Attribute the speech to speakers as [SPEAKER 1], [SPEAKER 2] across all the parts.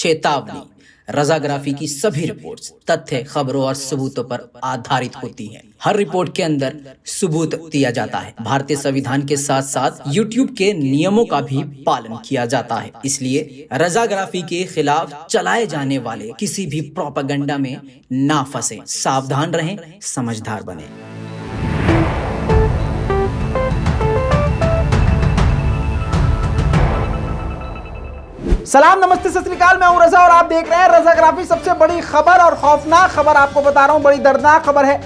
[SPEAKER 1] चेतावनी, रजाग्राफी की सभी रिपोर्ट्स तथ्य, खबरों और सबूतों पर आधारित होती हैं। हर रिपोर्ट के अंदर सबूत दिया जाता है। भारतीय संविधान के साथ साथ यूट्यूब के नियमों का भी पालन किया जाता है। इसलिए रजाग्राफी के खिलाफ चलाए जाने वाले किसी भी प्रोपेगेंडा में ना फंसे। सावधान रहें, समझदार बने।
[SPEAKER 2] सलाम, नमस्ते, सत श्री अकाल। मैं हूं रजा और आप देख रहे हैं रजाग्राफी। सबसे बड़ी खबर और खौफनाक खबर आपको बता रहा हूं, बड़ी दर्दनाक खबर है।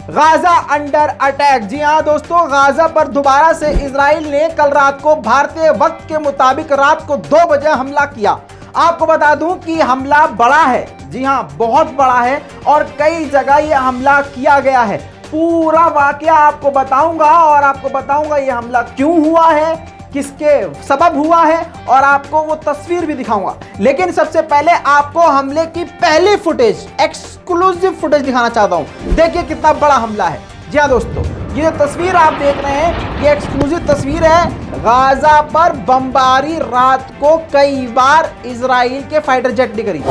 [SPEAKER 2] Gaza under attack. जी हां दोस्तों, गाजा पर दोबारा से इजराइल ने कल रात को भारतीय वक्त के मुताबिक रात को 2 बजे हमला किया। आपको बता दूं कि हमला बड़ा है, जी हां बहुत बड़ा है और कई जगह यह हमला किया गया है। पूरा वाकया आपको बताऊंगा और आपको बताऊंगा यह हमला क्यों हुआ है, किसके सबब हुआ है और आपको वो तस्वीर भी दिखाऊंगा। लेकिन सबसे पहले आपको हमले की पहली फुटेज, एक्सक्लूसिव फुटेज दिखाना चाहता हूं। देखिए कितना बड़ा हमला है। जी हां दोस्तों, ये तस्वीर आप देख रहे हैं, ये एक्सक्लूसिव तस्वीर है। गाजा पर बमबारी रात को कई बार इजराइल के फाइटर जेट ने करी।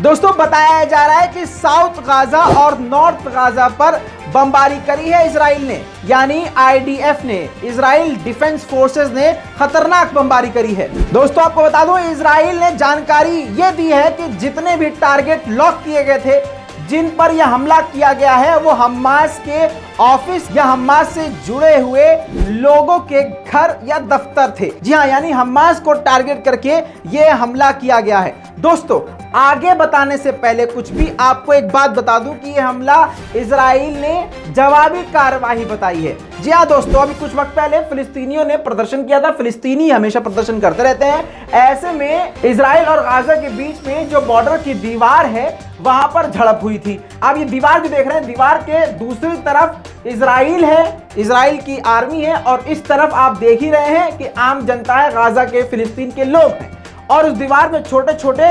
[SPEAKER 2] दोस्तों बताया जा रहा है कि साउथ गाजा और नॉर्थ गाजा पर बमबारी करी है इजराइल ने, यानी आईडीएफ ने, इजराइल डिफेंस फोर्सेस ने खतरनाक बमबारी करी है। दोस्तों आपको बता दूं, इजराइल ने जानकारी ये दी है कि जितने भी टारगेट लॉक किए गए थे, जिन पर यह हमला किया गया है, वो हमास के ऑफिस या हमास से जुड़े हुए लोगों के घर या दफ्तर थे। जी हाँ, यानी हमास को टारगेट करके यह हमला किया गया है। दोस्तों आगे बताने से पहले कुछ भी आपको एक बात बता दूं कि यह हमला इजराइल ने जवाबी कार्रवाई बताई है। जी हाँ दोस्तों, अभी कुछ वक्त पहले फिलिस्तीनियों ने प्रदर्शन किया था। फिलिस्तीनी हमेशा प्रदर्शन करते रहते हैं। ऐसे में इजराइल और गाजा के बीच में जो बॉर्डर की दीवार है, वहां पर झड़प हुई थी। आप ये दीवार जो देख रहे हैं, दीवार के दूसरी तरफ इजराइल है, इजराइल की आर्मी है और इस तरफ आप देख ही रहे हैं कि आम जनता है, गाजा के फिलिस्तीन के लोग हैं। और उस दीवार में छोटे छोटे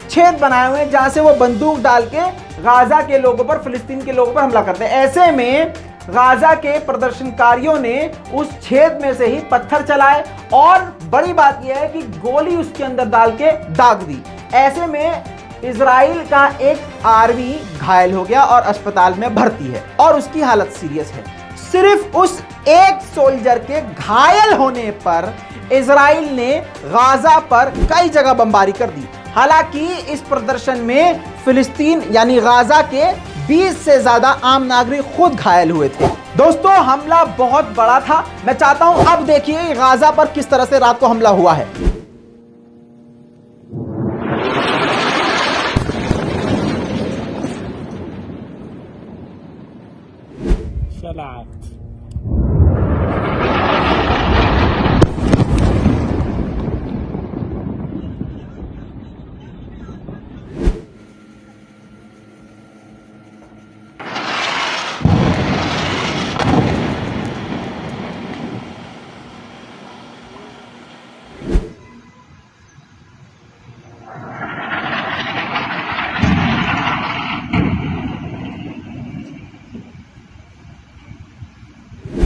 [SPEAKER 2] छेद बनाए हुए हैं जहां से वो बंदूक डाल के गाजा के लोगों पर, फिलिस्तीन के लोगों पर हमला करते हैं। ऐसे में गाजा के प्रदर्शनकारियों ने उस छेद में से ही पत्थर चलाए और बड़ी बात यह है कि गोली उसके अंदर डाल के दाग दी। ऐसे में इजराइल का एक आर्मी घायल हो गया और अस्पताल में भर्ती है और उसकी हालत सीरियस है। सिर्फ उस एक सोल्जर के घायल होने पर इजराइल ने गाजा पर कई जगह बमबारी कर दी। हालांकि इस प्रदर्शन में फिलिस्तीन यानी गाजा के 20 से ज्यादा आम नागरिक खुद घायल हुए थे। दोस्तों हमला बहुत बड़ा था। मैं चाहता हूं अब देखिए गाजा पर किस तरह से रात को हमला हुआ है।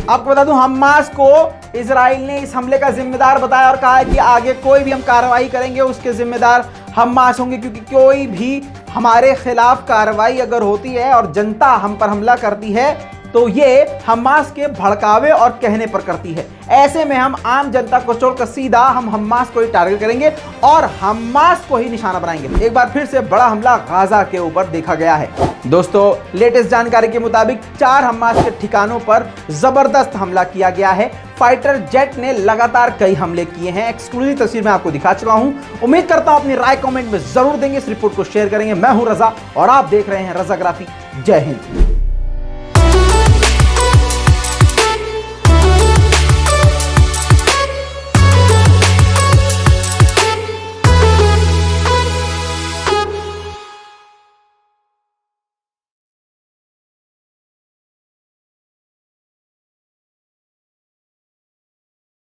[SPEAKER 2] आपको बता दूं, हमास को इजराइल ने इस हमले का जिम्मेदार बताया और कहा है कि आगे कोई भी हम कार्रवाई करेंगे उसके जिम्मेदार हमास होंगे, क्योंकि कोई भी हमारे खिलाफ कार्रवाई अगर होती है और जनता हम पर हमला करती है तो ये हमास के भड़कावे और कहने पर करती है। ऐसे में हम आम जनता को छोड़कर सीधा हम हमास को ही टारगेट करेंगे और हमास को ही निशाना बनाएंगे। एक बार फिर से बड़ा हमला गाजा के ऊपर देखा गया है। दोस्तों लेटेस्ट जानकारी के मुताबिक 4 हमास के ठिकानों पर जबरदस्त हमला किया गया है। फाइटर जेट ने लगातार कई हमले किए हैं। एक्सक्लूसिव तस्वीर में आपको दिखा चुका हूं। उम्मीद करता हूं अपनी राय कमेंट में जरूर देंगे, इस रिपोर्ट को शेयर करेंगे। मैं हूं रजा और आप देख रहे हैं रजाग्राफी। जय हिंद।